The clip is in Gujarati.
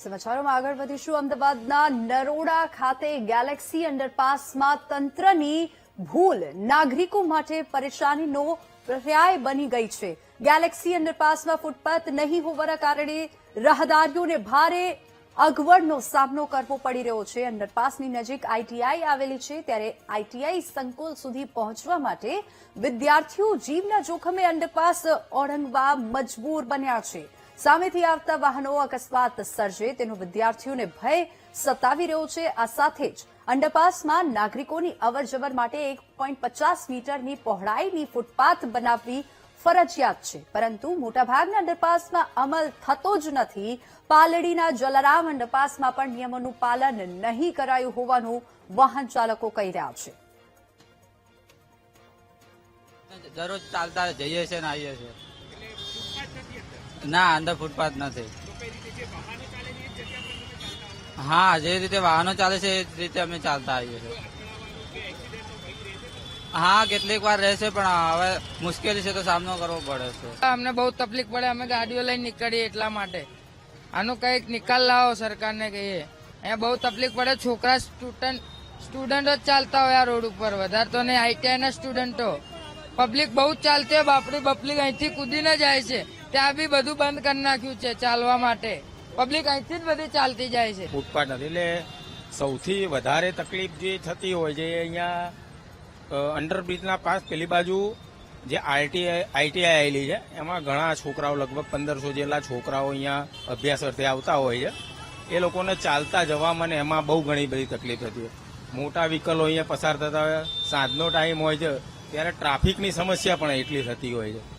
સમાચારોમાં આગળ વધીશું. અમદાવાદના નરોડા ખાતે ગેલેક્સી અંડરપાસમાં તંત્રની ભૂલ નાગરિકો માટે પરેશાનીનો પર્યાય બની ગઈ છે. ગેલેક્સી અંડરપાસમાં ફૂટપાથ નહીં હોવાના કારણે રાહદારીઓને ભારે અગવડનો સામનો કરવો પડી રહ્યો છે. અંડરપાસની નજીક આઈટીઆઈ આવેલી છે, ત્યારે આઈટીઆઈ સંકુલ સુધી પહોંચવા માટે વિદ્યાર્થીઓ જીવના જોખમે અંડરપાસ ઓળંગવા મજબૂર બન્યા છે. સામેથી આવતા વાહનો અકસ્માત સર્જે તેનો વિદ્યાર્થીઓને ભય સતાવી રહ્યો છે. આ સાથે જ અંડરપાસમાં નાગરિકોની અવરજવર માટે 1.50 મીટરની પહોળાઈની ફૂટપાથ બનાવવી ફરજિયાત છે, પરંતુ મોટાભાગના અંડરપાસમાં અમલ થતો જ નથી. પાલડીના જલારામ અંડરપાસમાં પણ નિયમોનું પાલન નહીં કરાયું હોવાનું વાહન ચાલકો કહી રહ્યા છે. દરરોજ ચાલતા જઈએ છે ને આવીએ છીએ. ના, અંદર ફૂટપાથ નથી. હા, જે રીતે વાહનો ચાલે છે એ રીતે અમે ચાલતા આવીએ છીએ. હા, કેટલીક વાર રહેશે, પણ હવે મુશ્કેલી છે તો સામનો કરવો પડે છે. અમને બહુ તકલીફ પડે, અમે ગાડીઓ લઈને નીકળીએ એટલા માટે. આનો કઈક નિકાલ લાવો, સરકારને કહીએ. અહીંયા બહુ તકલીફ પડે. છોકરા સ્ટુડન્ટો જ ચાલતા હોય આ રોડ ઉપર, વધારે તો નહીં. આઈટીઆઈ ના સ્ટુડન્ટો, પબ્લિક બહુ જ ચાલતી હોય. બાપડી પબ્લિક અહીંથી કૂદીને જાય છે. ત્યાં બી બધું બંધ કરી નાખ્યું છે ચાલવા માટે. પબ્લિક અહીંથી જ બધી ચાલતી જાય છે. ફૂટપાથ નથી, એટલે સૌથી વધારે તકલીફ જે થતી હોય છે અહીંયા અંડરબ્રિજના પાસ પેલી બાજુ જે આઈટીઆઈ આવેલી છે, એમાં ઘણા છોકરાઓ, લગભગ 1500 જેટલા છોકરાઓ અહીંયા અભ્યાસ અર્થે આવતા હોય છે. એ લોકોને ચાલતા જવામાં ને એમાં બહુ ઘણી બધી તકલીફ થતી હોય. મોટા વ્હીકલો અહીંયા પસાર થતા હોય, સાંજનો ટાઈમ હોય છે, ત્યારે ટ્રાફિકની સમસ્યા પણ એટલી થતી હોય છે.